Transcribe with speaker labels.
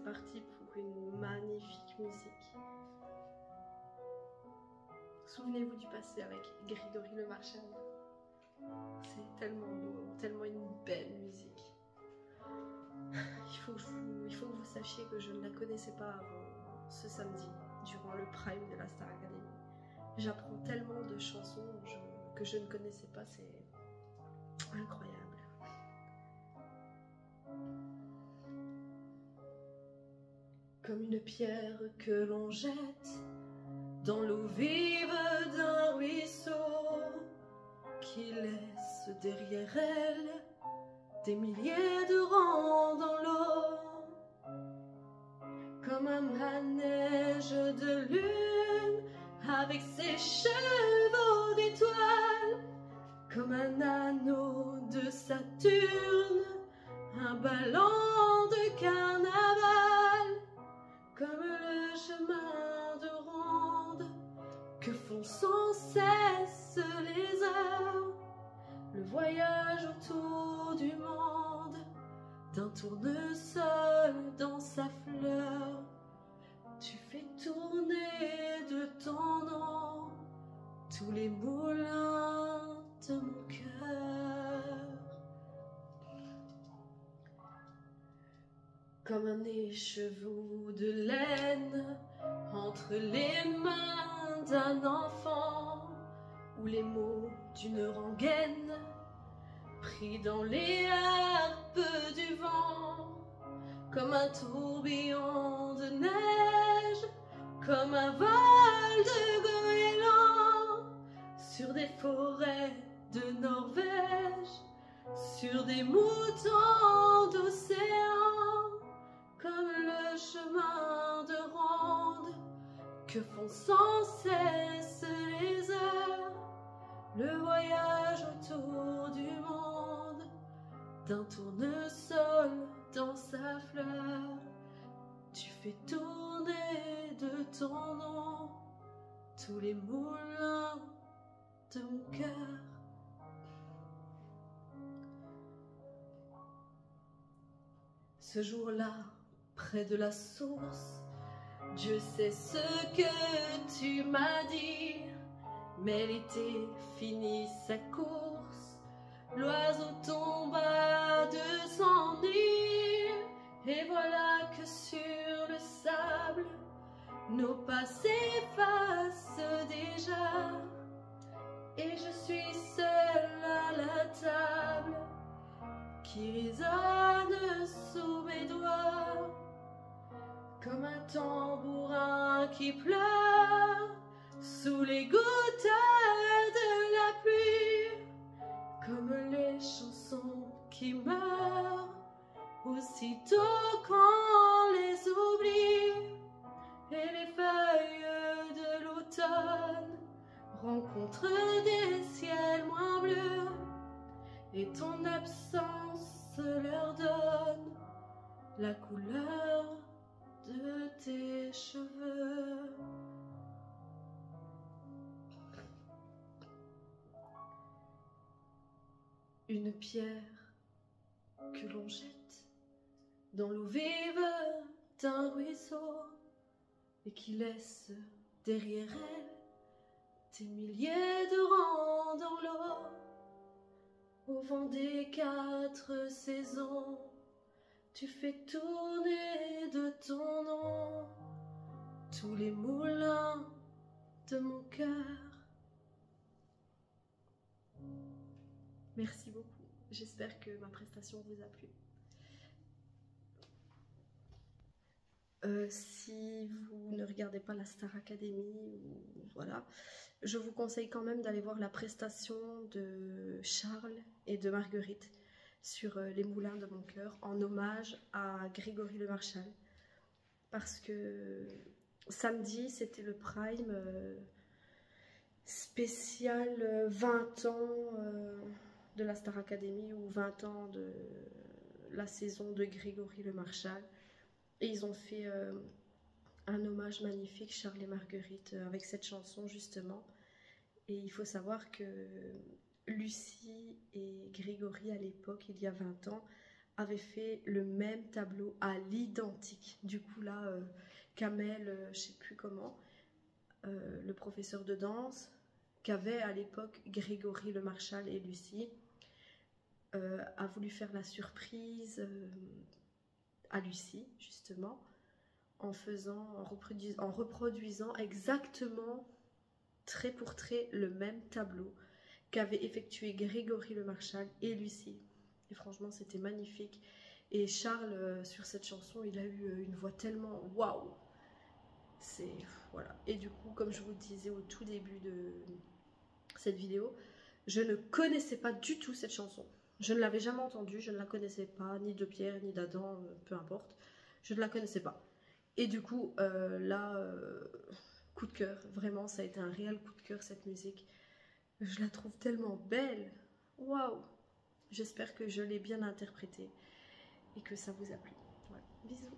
Speaker 1: c'est parti pour une magnifique musique. Souvenez-vous du passé avec Grégory Le Marchal. C'est tellement beau, tellement une belle musique. Il faut que vous sachiez que je ne la connaissais pas avant ce samedi, durant le prime de la Star Academy. J'apprends tellement de chansons que je ne connaissais pas, c'est incroyable. Comme une pierre que l'on jette dans l'eau vive d'un ruisseau qui laisse derrière elle des milliers de rangs dans l'eau. Comme un manège de lune avec ses chevaux d'étoiles, comme un anneau de Saturne, un ballon de carnaval, comme le chemin de ronde que font sans cesse les heures, le voyage autour du monde d'un tournesol dans sa fleur. Tu fais tourner de ton nom tous les moulins de mon cœur. Comme un écheveau de laine entre les mains d'un enfant, ou les mots d'une rengaine pris dans les harpes du vent, comme un tourbillon de neige, comme un vol de goéland sur des forêts de Norvège, sur des moutons d'océan, comme le chemin de ronde que font sans cesse les heures, le voyage autour du monde d'un tournesol dans sa fleur. Tu fais tourner de ton nom tous les moulins de mon cœur. Ce jour-là, près de la source, Dieu sait ce que tu m'as dit, mais l'été finit sa course, l'oiseau tomba de son nid, et voilà que sur le sable, nos pas s'effacent déjà, et je suis seule à la table, qui résonne sous mes doigts, comme un tambourin qui pleure sous les goutteurs de la pluie, comme les chansons qui meurent aussitôt qu'on les oublie, et les feuilles de l'automne rencontrent des ciels moins bleus, et ton absence leur donne la couleur de tes cheveux. Une pierre que l'on jette dans l'eau vive d'un ruisseau et qui laisse derrière elle des milliers de rangs dans l'eau. Au vent des 4 saisons, tu fais tourner de ton nom tous les moulins de mon cœur. Merci beaucoup. J'espère que ma prestation vous a plu. Si vous ne regardez pas la Star Academy, voilà, je vous conseille quand même d'aller voir la prestation de Charles et de Marguerite sur les moulins de mon cœur en hommage à Grégory Le Marchal, parce que samedi c'était le prime spécial 20 ans de la Star Academy, ou 20 ans de la saison de Grégory Le Marchal, et ils ont fait un hommage magnifique, Charles et Marguerite, avec cette chanson justement. Et il faut savoir que Lucie et Grégory à l'époque, il y a 20 ans, avait fait le même tableau à l'identique. Du coup là, Kamel, je sais plus comment, le professeur de danse, qu'avait à l'époque Grégory Le Marchal et Lucie, a voulu faire la surprise à Lucie, justement, en reproduisant exactement, trait pour trait, le même tableau qu'avaient effectué Grégory Le Marchal et Lucie. Et franchement, c'était magnifique. Et Charles, sur cette chanson, il a eu une voix tellement waouh. C'est voilà. Et du coup, comme je vous le disais au tout début de cette vidéo, je ne connaissais pas du tout cette chanson. Je ne l'avais jamais entendue, je ne la connaissais pas, ni de Pierre, ni d'Adam, peu importe. Je ne la connaissais pas. Et du coup, là, coup de cœur, vraiment, ça a été un réel coup de cœur cette musique. Je la trouve tellement belle. Waouh! J'espère que je l'ai bien interprétée et que ça vous a plu. Voilà. Bisous!